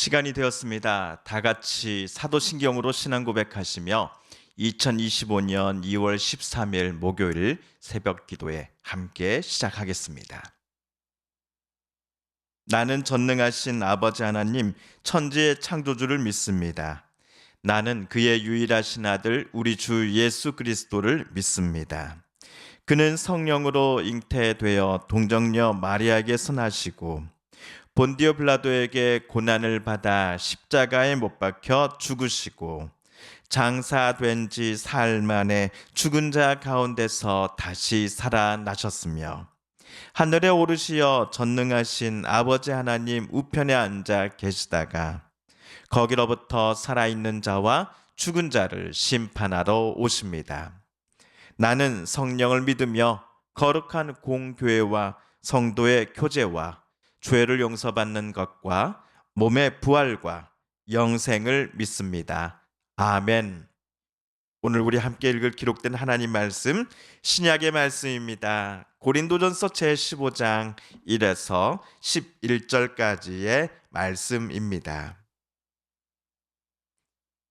시간이 되었습니다. 다 같이 사도신경으로 신앙 고백하시며 2025년 2월 13일 목요일 새벽 기도에 함께 시작하겠습니다. 나는 전능하신 아버지 하나님 천지의 창조주를 믿습니다. 나는 그의 유일하신 아들 우리 주 예수 그리스도를 믿습니다. 그는 성령으로 잉태되어 동정녀 마리아에게서 나시고 본디오 빌라도에게 고난을 받아 십자가에 못 박혀 죽으시고 장사된 지 사흘 만에 죽은 자 가운데서 다시 살아나셨으며 하늘에 오르시어 전능하신 아버지 하나님 우편에 앉아 계시다가 거기로부터 살아있는 자와 죽은 자를 심판하러 오십니다. 나는 성령을 믿으며 거룩한 공교회와 성도의 교제와 죄를 용서받는 것과 몸의 부활과 영생을 믿습니다. 아멘. 오늘 우리 함께 읽을 기록된 하나님 말씀 신약의 말씀입니다. 고린도전서 제15장 1에서 11절까지의 말씀입니다.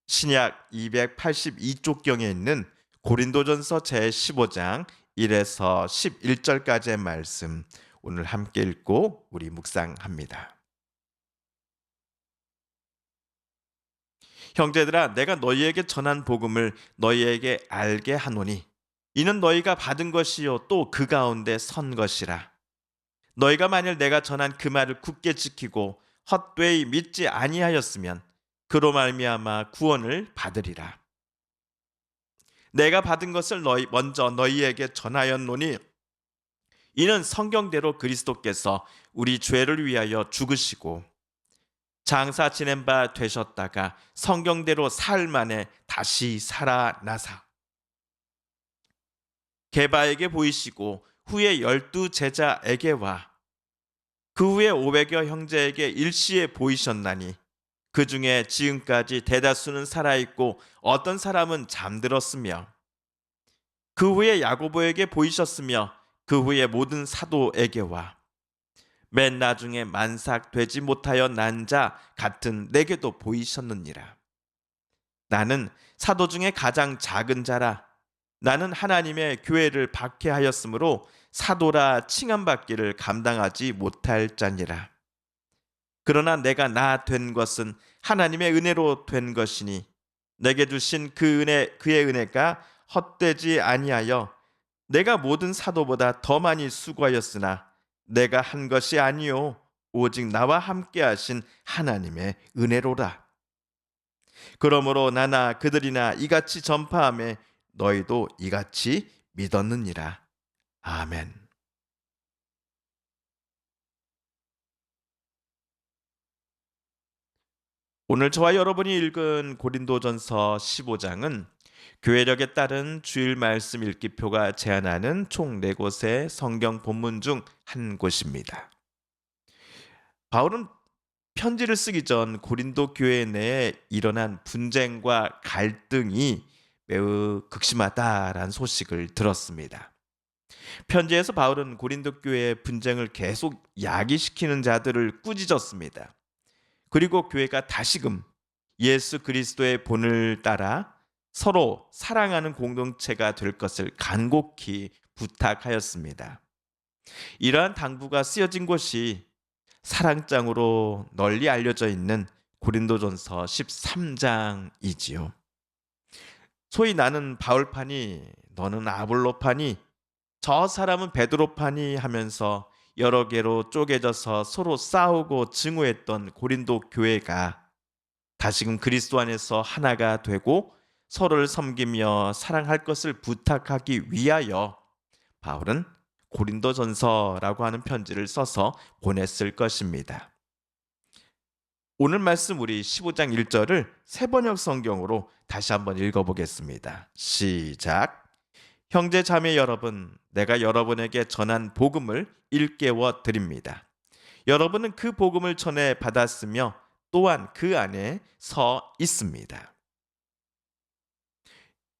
신약 282쪽경에 있는 고린도전서 제15장 1에서 11절까지의 말씀 오늘 함께 읽고 우리 묵상합니다. 형제들아, 내가 너희에게 전한 복음을 너희에게 알게 하노니 이는 너희가 받은 것이요 또 그 가운데 선 것이라. 너희가 만일 내가 전한 그 말을 굳게 지키고 헛되이 믿지 아니하였으면 그로 말미암아 구원을 받으리라. 내가 받은 것을 먼저 너희에게 전하였노니 이는 성경대로 그리스도께서 우리 죄를 위하여 죽으시고 장사 지낸 바 되셨다가 성경대로 사흘 만에 다시 살아나사 게바에게 보이시고 후에 12 제자에게와 그 후에 500여 형제에게 일시에 보이셨나니 그 중에 지금까지 대다수는 살아있고 어떤 사람은 잠들었으며 그 후에 야고보에게 보이셨으며 그 후에 모든 사도에게와 맨 나중에 만삭되지 못하여 난 자 같은 내게도 보이셨느니라. 나는 사도 중에 가장 작은 자라. 나는 하나님의 교회를 박해하였으므로 사도라 칭함받기를 감당하지 못할 자니라. 그러나 내가 나 된 것은 하나님의 은혜로 된 것이니 내게 주신 그의 은혜가 헛되지 아니하여 내가 모든 사도보다 더 많이 수고하였으나 내가 한 것이 아니요 오직 나와 함께 하신 하나님의 은혜로라. 그러므로 나나 그들이나 이같이 전파하며 너희도 이같이 믿었느니라. 아멘. 오늘 저와 여러분이 읽은 고린도전서 15장은 교회력에 따른 주일 말씀 읽기표가 제안하는 총 4곳의 성경 본문 중 한 곳입니다. 바울은 편지를 쓰기 전 고린도 교회 내에 일어난 분쟁과 갈등이 매우 극심하다라는 소식을 들었습니다. 편지에서 바울은 고린도 교회의 분쟁을 계속 야기시키는 자들을 꾸짖었습니다. 그리고 교회가 다시금 예수 그리스도의 본을 따라 서로 사랑하는 공동체가 될 것을 간곡히 부탁하였습니다. 이러한 당부가 쓰여진 곳이 사랑장으로 널리 알려져 있는 고린도전서 13장이지요. 소위 나는 바울파니 너는 아볼로파니 저 사람은 베드로파니 하면서 여러 개로 쪼개져서 서로 싸우고 증오했던 고린도 교회가 다시금 그리스도 안에서 하나가 되고 서로를 섬기며 사랑할 것을 부탁하기 위하여 바울은 고린도전서라고 하는 편지를 써서 보냈을 것입니다. 오늘 말씀 우리 15장 1절을 새번역 성경으로 다시 한번 읽어보겠습니다. 시작. 형제 자매 여러분, 내가 여러분에게 전한 복음을 일깨워 드립니다. 여러분은 그 복음을 전해 받았으며 또한 그 안에 서 있습니다.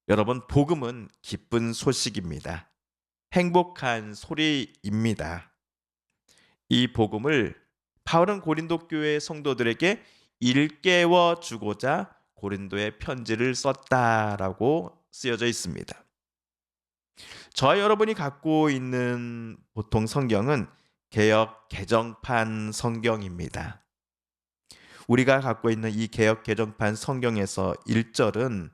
여러분, 복음은 기쁜 소식입니다. 행복한 소리입니다. 이 복음을 바울은 고린도 교회 성도들에게 일깨워 주고자 고린도에 편지를 썼다라고 쓰여져 있습니다. 저와 여러분이 갖고 있는 보통 성경은 개역 개정판 성경입니다. 우리가 갖고 있는 이 개역 개정판 성경에서 1절은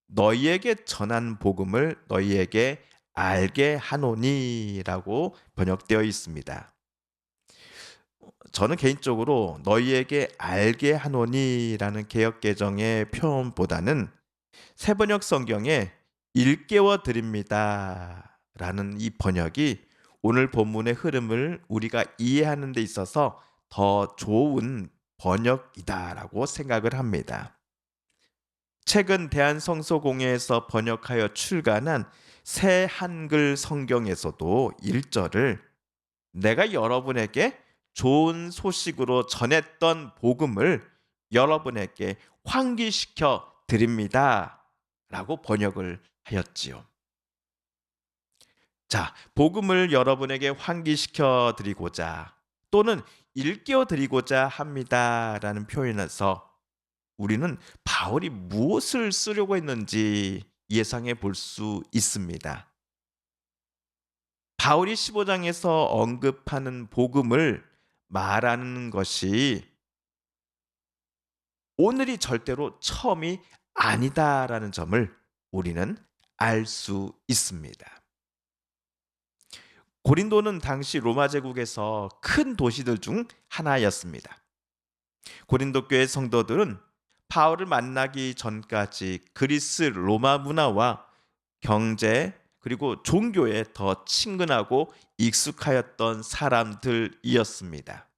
너희에게 전한 복음을 너희에게 알게 하노니라고 번역되어 있습니다. 저는 개인적으로 너희에게 알게 하노니라는 개역 개정의 표현보다는 새번역 성경에 일깨워 드립니다라는 이 번역이 오늘 본문의 흐름을 우리가 이해하는 데 있어서 더 좋은 번역이다라고 생각을 합니다. 최근 대한성서공회에서 번역하여 출간한 새 한글 성경에서도 1절을 내가 여러분에게 좋은 소식으로 전했던 복음을 여러분에게 환기시켜 드립니다 라고 번역을 하였지요. 자, 복음을 여러분에게 환기시켜 드리고자 또는 일깨워 드리고자 합니다라는 표현에서 우리는 바울이 무엇을 쓰려고 했는지 예상해 볼 수 있습니다. 바울이 15장에서 언급하는 복음을 말하는 것이 오늘이 절대로 처음이 아니다라는 점을 우리는 알 수 있습니다. 고린도는 당시 로마 제국에서 큰 도시들 중 하나였습니다. 고린도 교회 성도들은 바울을 만나기 전까지 그리스 로마 문화와 경제 그리고 종교에 더 친근하고 익숙하였던 사람들이었습니다.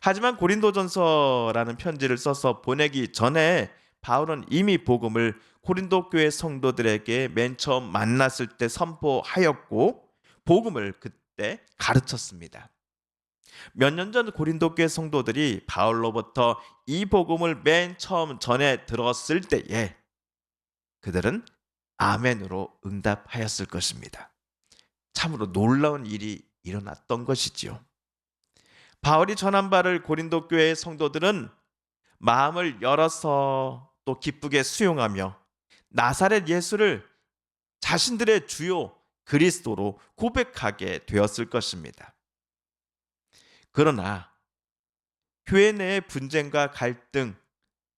하지만 고린도전서라는 편지를 써서 보내기 전에 바울은 이미 복음을 고린도 교회 성도들에게 맨 처음 만났을 때 선포하였고 복음을 그때 가르쳤습니다. 몇 년 전 고린도 교회 성도들이 바울로부터 이 복음을 맨 처음 전해 들었을 때에 그들은 아멘으로 응답하였을 것입니다. 참으로 놀라운 일이 일어났던 것이지요. 바울이 전한 바를 고린도 교회의 성도들은 마음을 열어서 또 기쁘게 수용하며 나사렛 예수를 자신들의 주요 그리스도로 고백하게 되었을 것입니다. 그러나 교회 내에 분쟁과 갈등,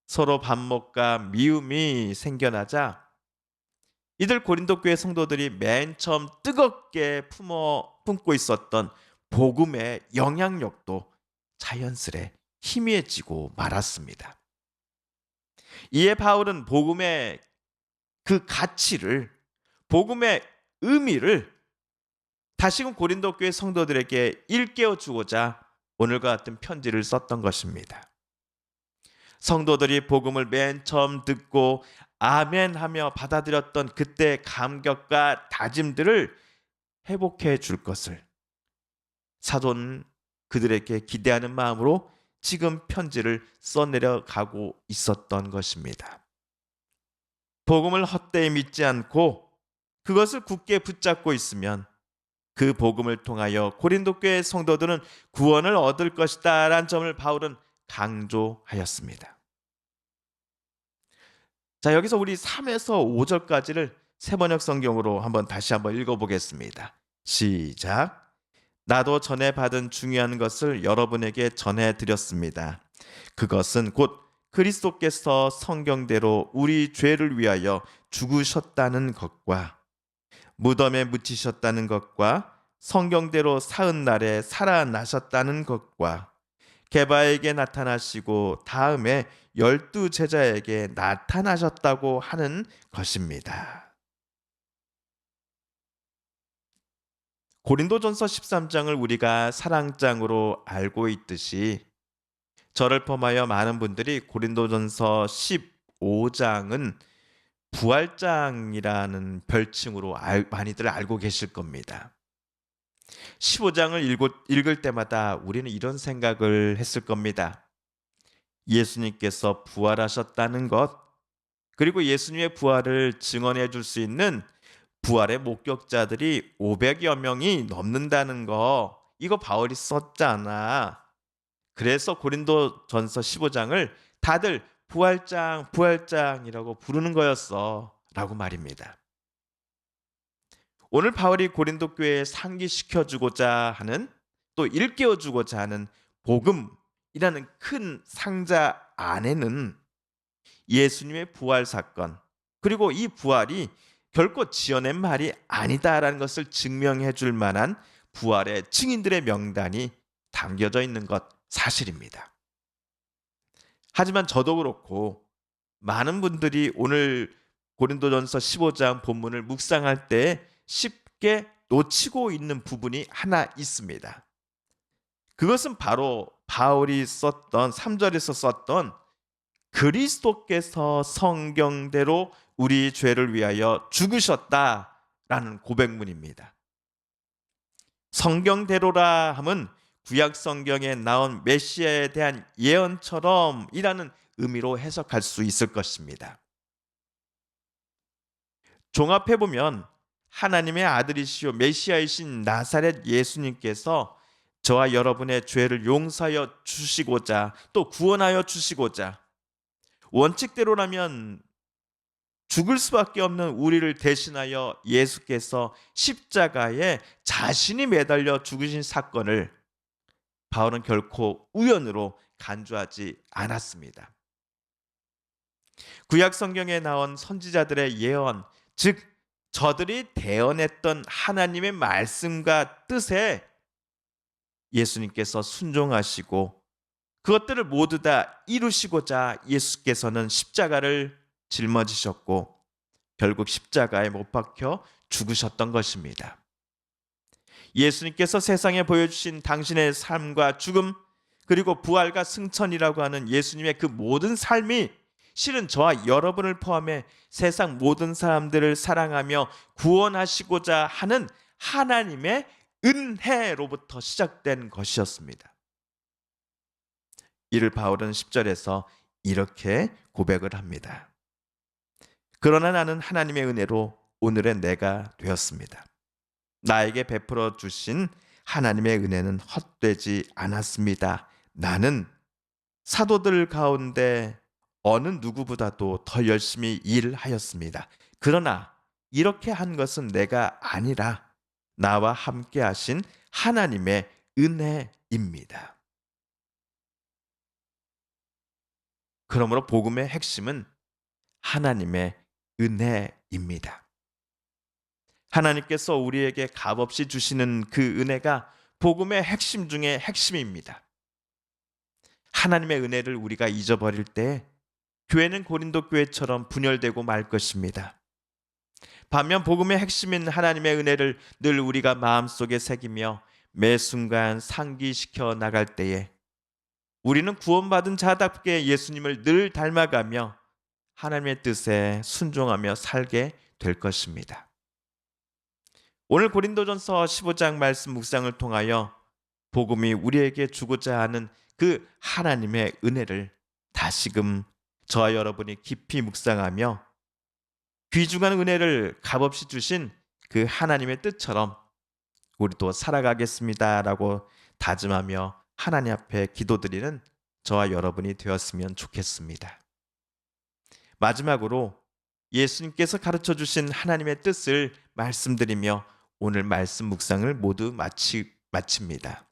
서로 반목과 미움이 생겨나자 이들 고린도 교회 성도들이 맨 처음 뜨겁게 품고 있었던 복음의 영향력도 자연스레 희미해지고 말았습니다. 이에 바울은 복음의 그 가치를, 복음의 의미를 다시금 고린도 교회 성도들에게 일깨워 주고자 오늘과 같은 편지를 썼던 것입니다. 성도들이 복음을 맨 처음 듣고 아멘하며 받아들였던 그때의 감격과 다짐들을 회복해 줄 것을 사도는 그들에게 기대하는 마음으로 지금 편지를 써내려가고 있었던 것입니다. 복음을 헛되이 믿지 않고 그것을 굳게 붙잡고 있으면 그 복음을 통하여 고린도 교회 성도들은 구원을 얻을 것이다 라는 점을 바울은 강조하였습니다. 자, 여기서 우리 3에서 5절까지를 새번역 성경으로 다시 한번 읽어보겠습니다. 시작. 나도 전에 받은 중요한 것을 여러분에게 전해드렸습니다. 그것은 곧 그리스도께서 성경대로 우리 죄를 위하여 죽으셨다는 것과 무덤에 묻히셨다는 것과 성경대로 사흘 날에 살아나셨다는 것과 게바에게 나타나시고 다음에 12 제자에게 나타나셨다고 하는 것입니다. 고린도전서 13장을 우리가 사랑장으로 알고 있듯이 저를 포함하여 많은 분들이 고린도전서 15장은 부활장이라는 별칭으로 많이들 알고 계실 겁니다. 15장을 읽을 때마다 우리는 이런 생각을 했을 겁니다. 예수님께서 부활하셨다는 것, 그리고 예수님의 부활을 증언해 줄 수 있는 부활의 목격자들이 500여 명이 넘는다는 거, 이거 바울이 썼잖아. 그래서 고린도전서 15장을 다들 부활장, 부활장이라고 부르는 거였어. 라고 말입니다. 오늘 바울이 고린도 교회에 상기시켜주고자 하는, 또 일깨워주고자 하는 복음이라는 큰 상자 안에는 예수님의 부활 사건, 그리고 이 부활이 결코 지어낸 말이 아니다라는 것을 증명해 줄 만한 부활의 증인들의 명단이 담겨져 있는 것 사실입니다. 하지만 저도 그렇고 많은 분들이 오늘 고린도전서 15장 본문을 묵상할 때 쉽게 놓치고 있는 부분이 하나 있습니다. 그것은 바로 바울이 썼던 3절에서 썼던 그리스도께서 성경대로 우리 죄를 위하여 죽으셨다라는 고백문입니다. 성경대로라 함은 구약 성경에 나온 메시아에 대한 예언처럼이라는 의미로 해석할 수 있을 것입니다. 종합해 보면 하나님의 아들이시요 메시아이신 나사렛 예수님께서 저와 여러분의 죄를 용서하여 주시고자, 또 구원하여 주시고자, 원칙대로라면 죽을 수밖에 없는 우리를 대신하여 예수께서 십자가에 자신이 매달려 죽으신 사건을 바울은 결코 우연으로 간주하지 않았습니다. 구약 성경에 나온 선지자들의 예언, 즉 저들이 대언했던 하나님의 말씀과 뜻에 예수님께서 순종하시고 그것들을 모두 다 이루시고자 예수께서는 십자가를 짊어지셨고 결국 십자가에 못 박혀 죽으셨던 것입니다. 예수님께서 세상에 보여주신 당신의 삶과 죽음, 그리고 부활과 승천이라고 하는 예수님의 그 모든 삶이 실은 저와 여러분을 포함해 세상 모든 사람들을 사랑하며 구원하시고자 하는 하나님의 은혜로부터 시작된 것이었습니다. 이를 바울은 10절에서 이렇게 고백을 합니다. 그러나 나는 하나님의 은혜로 오늘의 내가 되었습니다. 나에게 베풀어 주신 하나님의 은혜는 헛되지 않았습니다. 나는 사도들 가운데 어느 누구보다도 더 열심히 일하였습니다. 그러나 이렇게 한 것은 내가 아니라 나와 함께 하신 하나님의 은혜입니다. 그러므로 복음의 핵심은 하나님의 은혜입니다. 하나님께서 우리에게 값없이 주시는 그 은혜가 복음의 핵심 중에 핵심입니다. 하나님의 은혜를 우리가 잊어버릴 때 교회는 고린도 교회처럼 분열되고 말 것입니다. 반면 복음의 핵심인 하나님의 은혜를 늘 우리가 마음속에 새기며 매 순간 상기시켜 나갈 때에 우리는 구원받은 자답게 예수님을 늘 닮아가며 하나님의 뜻에 순종하며 살게 될 것입니다. 오늘 고린도전서 15장 말씀 묵상을 통하여 복음이 우리에게 주고자 하는 그 하나님의 은혜를 다시금 저와 여러분이 깊이 묵상하며 귀중한 은혜를 값없이 주신 그 하나님의 뜻처럼 우리도 살아가겠습니다라고 다짐하며 하나님 앞에 기도드리는 저와 여러분이 되었으면 좋겠습니다. 마지막으로 예수님께서 가르쳐 주신 하나님의 뜻을 말씀드리며 오늘 말씀 묵상을 모두 마칩니다.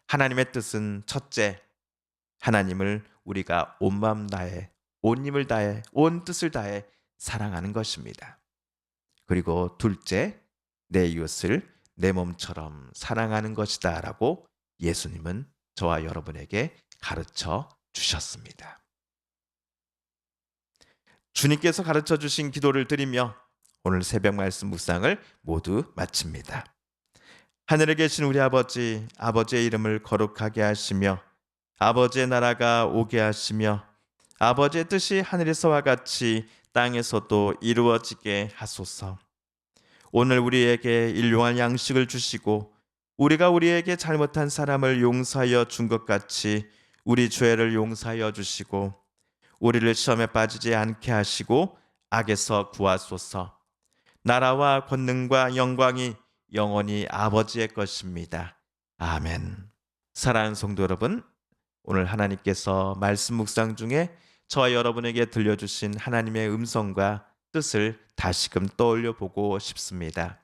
하나님의 뜻은 첫째, 하나님을 우리가 온 마음 다해, 온 힘을 다해, 온 뜻을 다해 사랑하는 것입니다. 그리고 둘째, 내 이웃을 내 몸처럼 사랑하는 것이다 라고 예수님은 저와 여러분에게 가르쳐 주셨습니다. 주님께서 가르쳐 주신 기도를 드리며 오늘 새벽 말씀 묵상을 모두 마칩니다. 하늘에 계신 우리 아버지, 아버지의 이름을 거룩하게 하시며 아버지의 나라가 오게 하시며 아버지의 뜻이 하늘에서와 같이 땅에서도 이루어지게 하소서. 오늘 우리에게 일용할 양식을 주시고 우리가 우리에게 잘못한 사람을 용서하여 준 것 같이 우리 죄를 용서하여 주시고 우리를 시험에 빠지지 않게 하시고 악에서 구하소서. 나라와 권능과 영광이 영원히 아버지의 것입니다. 아멘. 사랑하는 성도 여러분, 오늘 하나님께서 말씀 묵상 중에 저와 여러분에게 들려주신 하나님의 음성과 뜻을 다시금 떠올려 보고 싶습니다.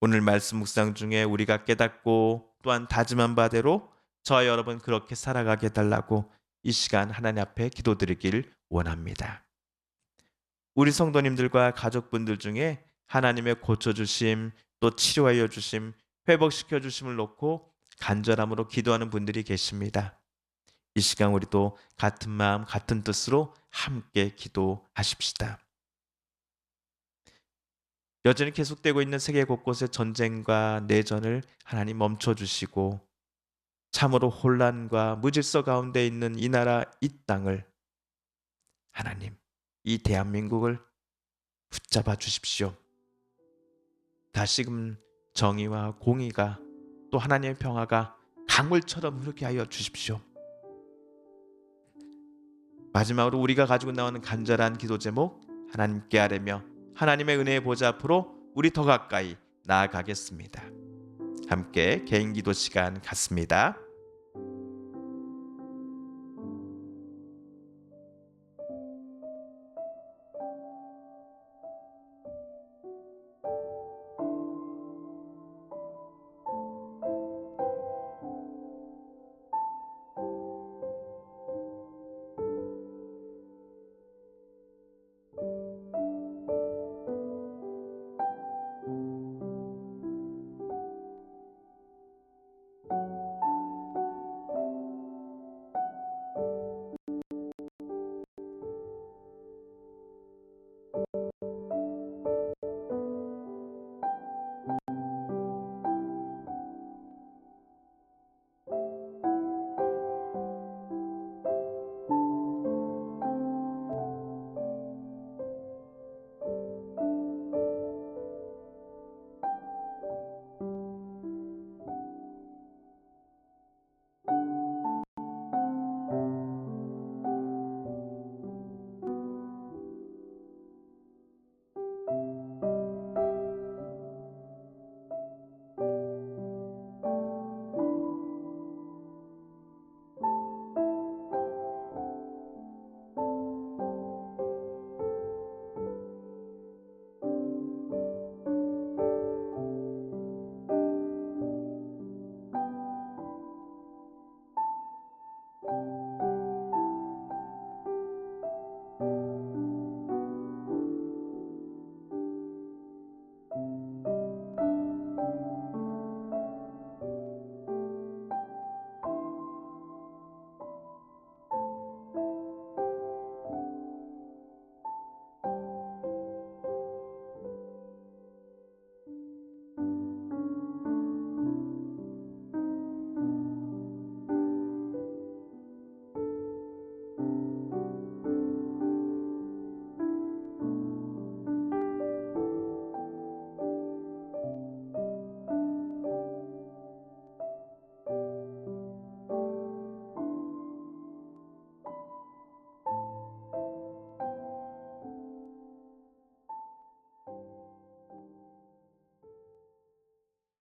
오늘 말씀 묵상 중에 우리가 깨닫고 또한 다짐한 바대로 저와 여러분 그렇게 살아가게 해달라고 이 시간 하나님 앞에 기도드리길 원합니다. 우리 성도님들과 가족분들 중에 하나님의 고쳐주심, 또 치료하여 주심, 회복시켜 주심을 놓고 간절함으로 기도하는 분들이 계십니다. 이 시간 우리도 같은 마음 같은 뜻으로 함께 기도하십시다. 여전히 계속되고 있는 세계 곳곳의 전쟁과 내전을 하나님 멈춰주시고 참으로 혼란과 무질서 가운데 있는 이 나라 이 땅을 하나님 이 대한민국을 붙잡아 주십시오. 다시금 정의와 공의가 또 하나님의 평화가 강물처럼 흐르게 하여 주십시오. 마지막으로 우리가 가지고 나오는 간절한 기도 제목 하나님께 아뢰며 하나님의 은혜의 보좌 앞으로 우리 더 가까이 나아가겠습니다. 함께 개인 기도 시간 갖습니다.